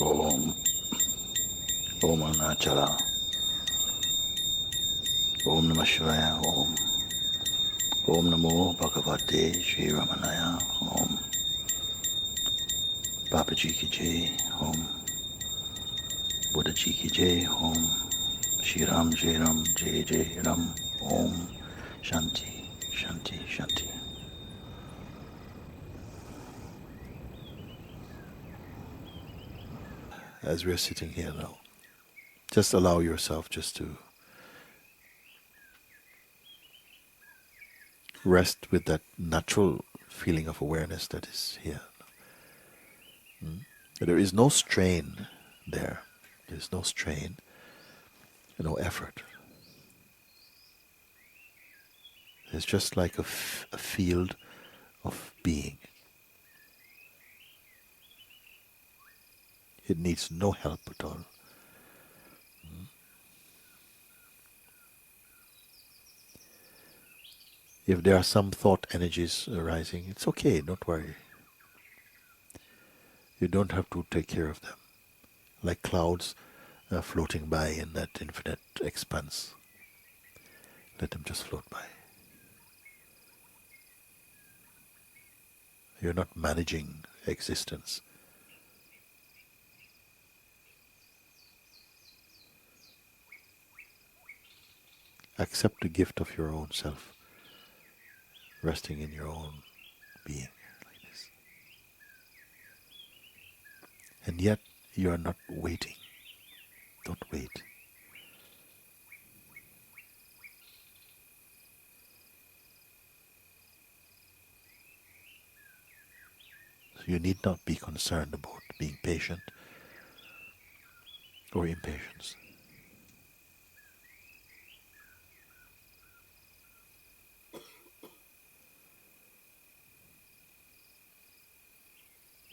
Om. Om Anachala. Om Namah Shivaya. Om. Om Namo Bhagavate Shri Ramanaya. Om. Babaji ki Jai. Om. Buddha Ji ki Jai. Om. Shri Ram Jai Ram Jai Jai Ram. Om. Shanti, Shanti, Shanti. As we're sitting here now, just allow yourself just to rest with that natural feeling of awareness that is here. There is no strain there. There's no strain, no effort. It's just like a field of being. It needs no help at all. If there are some thought energies arising, it's okay, don't worry. You don't have to take care of them. Like clouds floating by in that infinite expanse. Let them just float by. You're not managing existence. Accept the gift of your own self, resting in your own being like this. And yet you are not waiting. Don't wait. So you need not be concerned about being patient or impatience.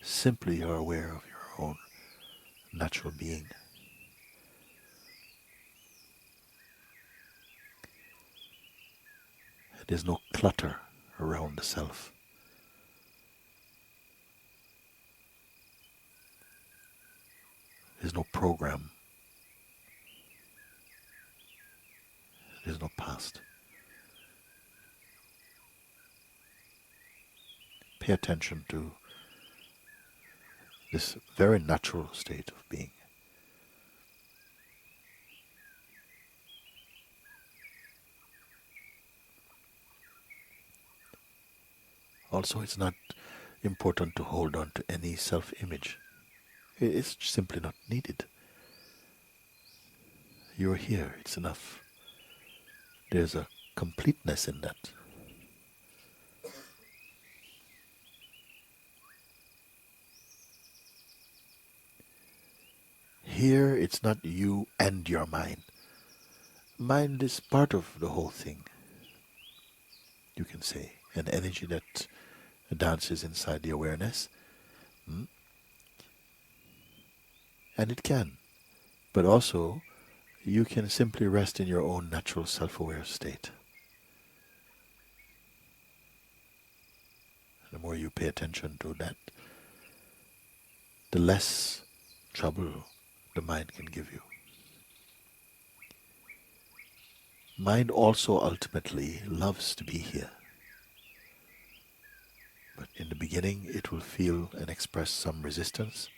Simply you are aware of your own natural being. There's no clutter around the self. There's no program. There's no past. Pay attention to this very natural state of being. Also, it's not important to hold on to any self-image. It's simply not needed. You're here, it's enough. There's a completeness in that. Here, it's not you and your mind. Mind is part of the whole thing, you can say. An energy that dances inside the awareness. And it can. But also, you can simply rest in your own natural self-aware state. The more you pay attention to that, the less trouble the mind can give you. Mind also ultimately loves to be here. But in the beginning, it will feel and express some resistance.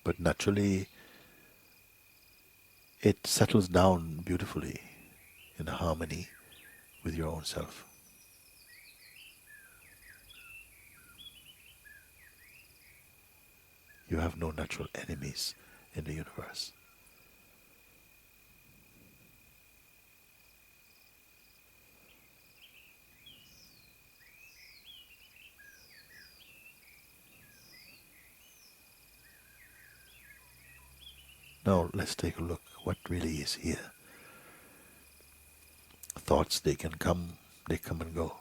But naturally, it settles down beautifully in harmony with your own self. You have no natural enemies in the universe. Now let's take a look what really is here. Thoughts, they come and go.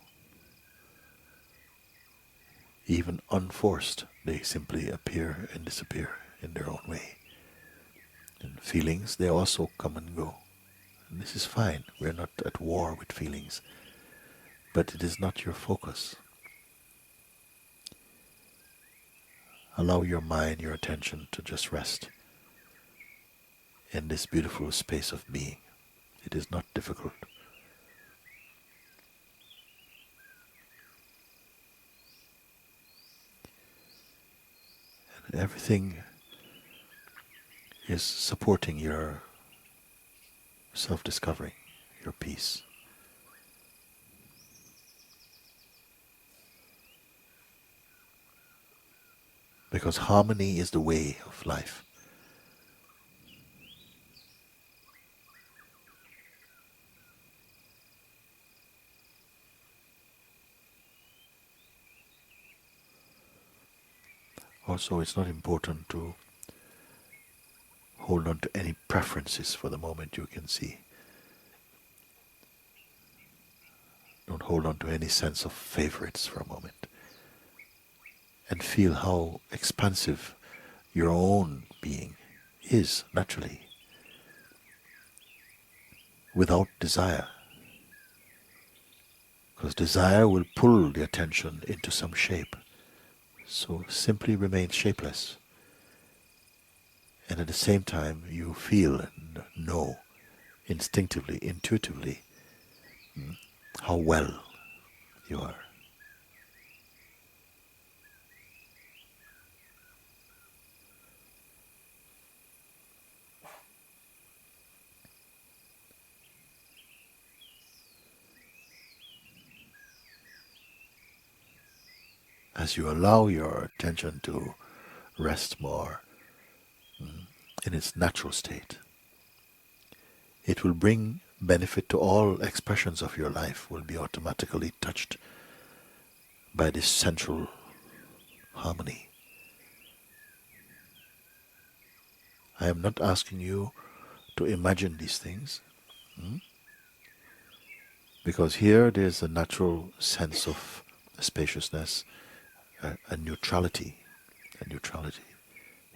Even unforced, they simply appear and disappear in their own way. And feelings, they also come and go. And this is fine. We're not at war with feelings. But it is not your focus. Allow your mind, your attention to just rest in this beautiful space of being. It is not difficult. And everything is supporting your self-discovery, your peace. Because harmony is the way of life. Also, it's not important to hold on to any preferences for the moment. You can see. Don't hold on to any sense of favorites for a moment. And feel how expansive your own being is naturally, without desire. Because desire will pull the attention into some shape. So simply remain shapeless. And at the same time, you feel and know instinctively, intuitively, how well you are. As you allow your attention to rest more in its natural state, it will bring benefit to all expressions of your life, will be automatically touched by this central harmony. I am not asking you to imagine these things, because here there's a natural sense of spaciousness, a neutrality, a neutrality.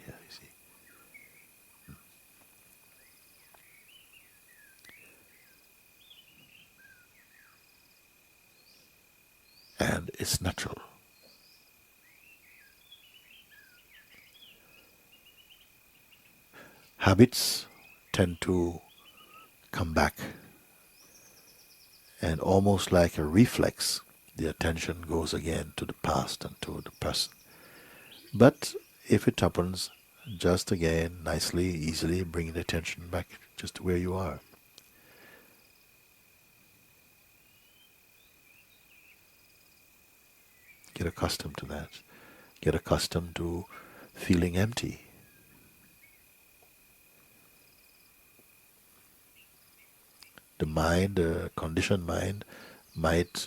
Here, you see. And it's natural. Habits tend to come back, and almost like a reflex, the attention goes again to the past and to the present. But if it happens, just again, nicely, easily bring the attention back just to where you are. Get accustomed to that. Get accustomed to feeling empty. The mind, the conditioned mind, might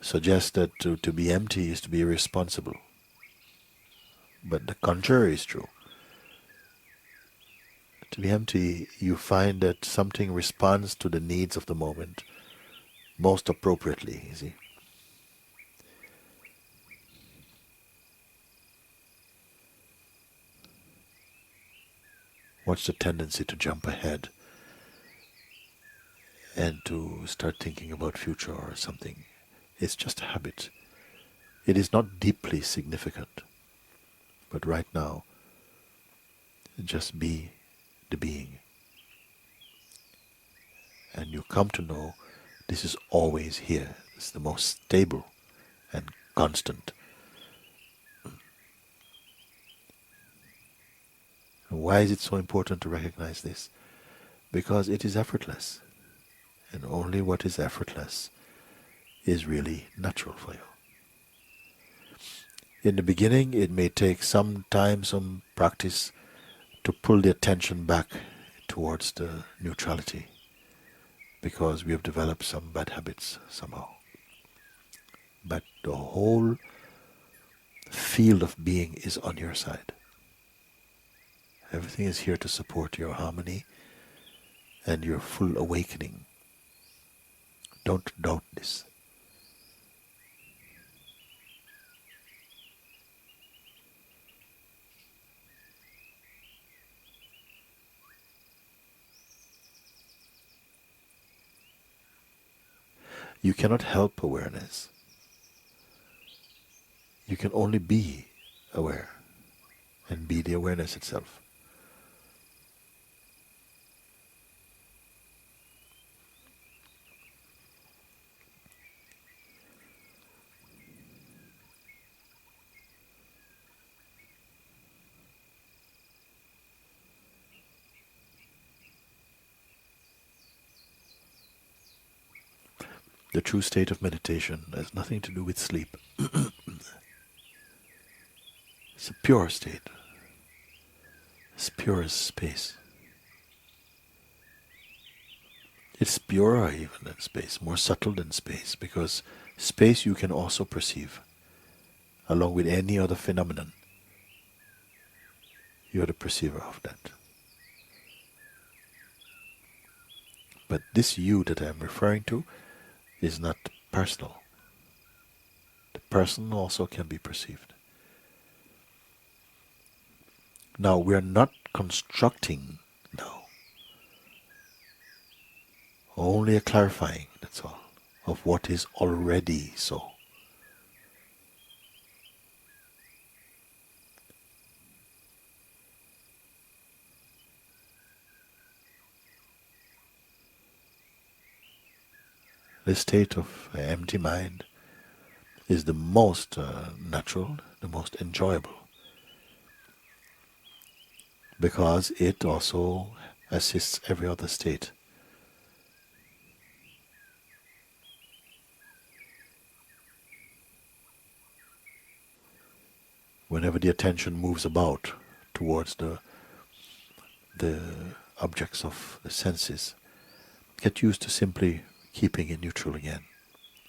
suggest that to be empty is to be irresponsible. But the contrary is true. To be empty, you find that something responds to the needs of the moment most appropriately, you see. What's the tendency to jump ahead and to start thinking about future or something? It's just a habit. It is not deeply significant. But right now, just be the being. And you come to know this is always here. It's the most stable and constant. And why is it so important to recognize this? Because it is effortless. And only what is effortless is really natural for you. In the beginning, it may take some time, some practice to pull the attention back towards the neutrality, because we have developed some bad habits somehow. But the whole field of being is on your side. Everything is here to support your harmony and your full awakening. Don't doubt this. You cannot help awareness. You can only be aware. and be the awareness itself. The true state of meditation has nothing to do with sleep. It's a pure state, as pure as space. It's purer even than space, more subtle than space, because space you can also perceive, along with any other phenomenon. You are the perceiver of that. But this you that I'm referring to is not personal. The person also can be perceived. Now, we are not constructing now, only a clarifying, that's all, of what is already so. The state of empty mind is the most natural, the most enjoyable, because it also assists every other state. Whenever the attention moves about towards the objects of the senses, get used to simply keeping it neutral again.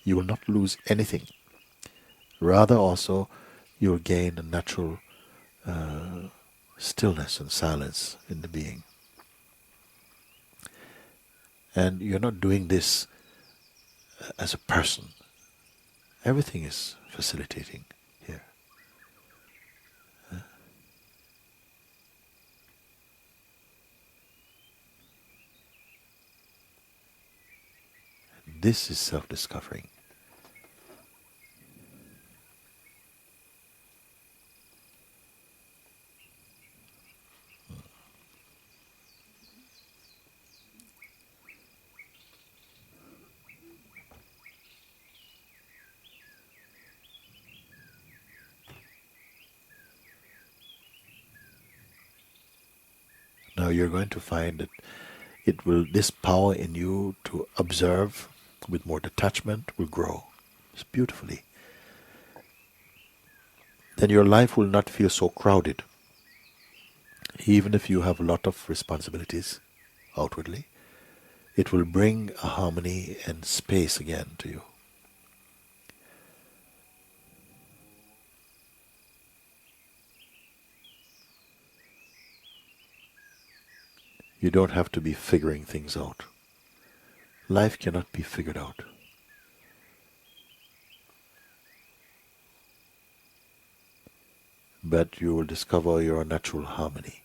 You will not lose anything. Rather, also, you will gain a natural stillness and silence in the being. And you're not doing this as a person. Everything is facilitating here. This is self-discovering. Now you're going to find that this power in you to observe with more detachment will grow. It's beautifully. Then your life will not feel so crowded. Even if you have a lot of responsibilities outwardly, it will bring a harmony and space again to you. You don't have to be figuring things out. Life cannot be figured out. But you will discover your natural harmony.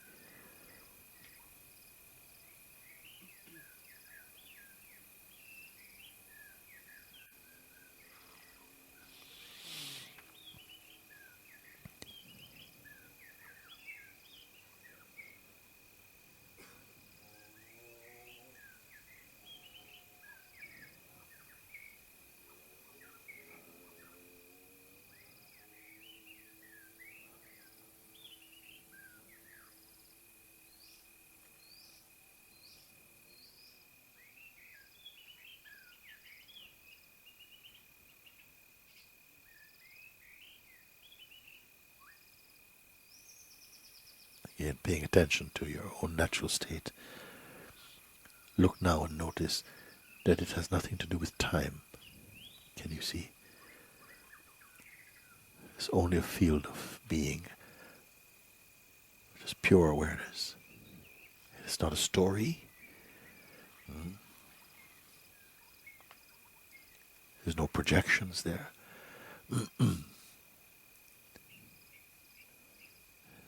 Again, paying attention to your own natural state. Look now and notice that it has nothing to do with time. Can you see? It's only a field of being, just pure awareness. It's not a story. There's no projections there.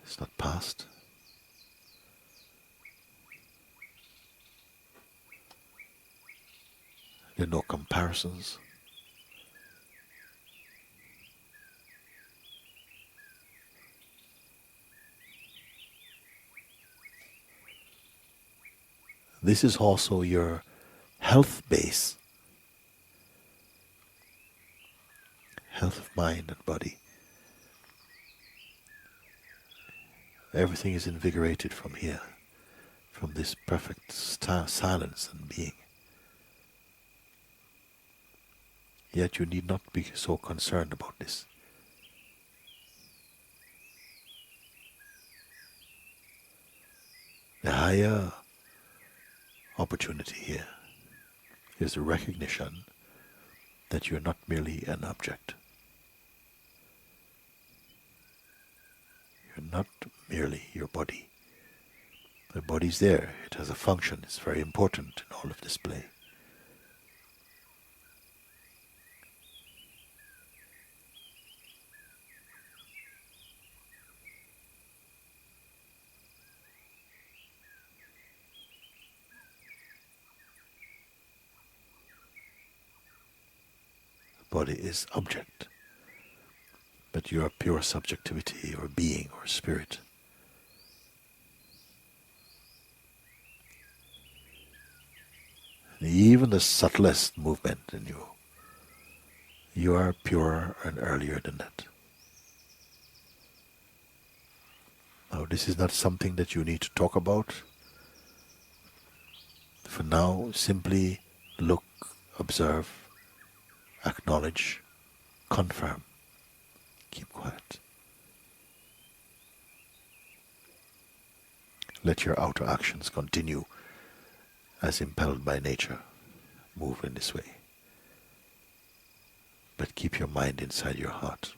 It's not past. There are no comparisons. This is also your health base, health of mind and body. Everything is invigorated from here, from this perfect silence and being. Yet you need not be so concerned about this. The higher opportunity here is the recognition that you're not merely an object. You're not merely your body. The body's there, it has a function, it's very important in all of this play. The body is object, but you're pure subjectivity or being or spirit. And even the subtlest movement in you, you are purer and earlier than that. Now, this is not something that you need to talk about. For now, simply look, observe, acknowledge, confirm. Keep quiet. Let your outer actions continue as impelled by nature. Move in this way. But keep your mind inside your heart.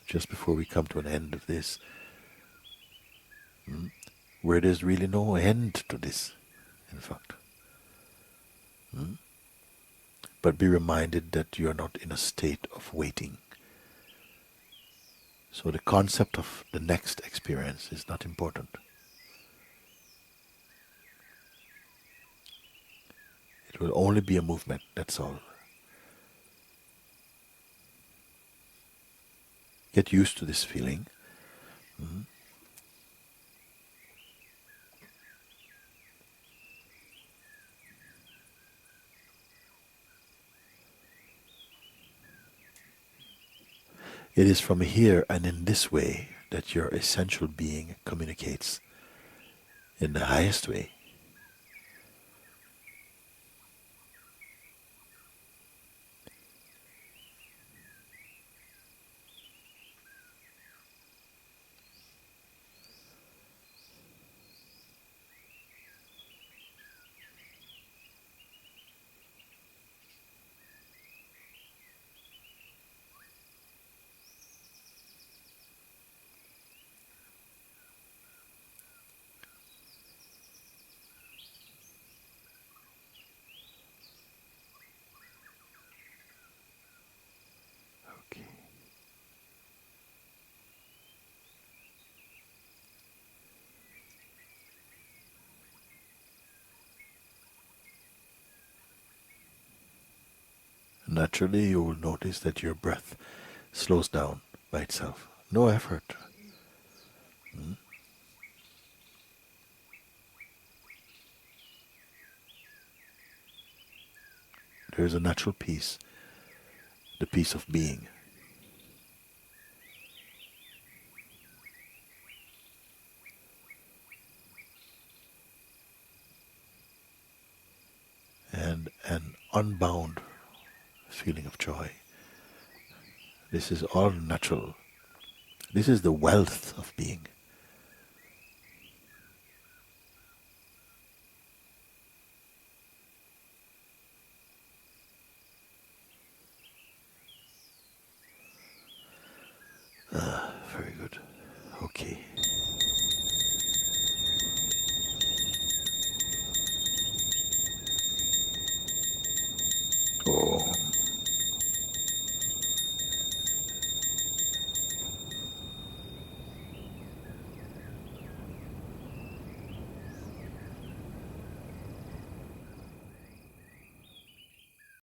Just before we come to an end of this, where there's really no end to this, in fact. But be reminded that you're not in a state of waiting. So the concept of the next experience is not important. It will only be a movement, that's all. Get used to this feeling. It is from here and in this way that your essential being communicates in the highest way. Okay. Naturally, you will notice that your breath slows down by itself. No effort. There is a natural peace, the peace of being. And an unbound feeling of joy. This is all natural. This is the wealth of being. Very good.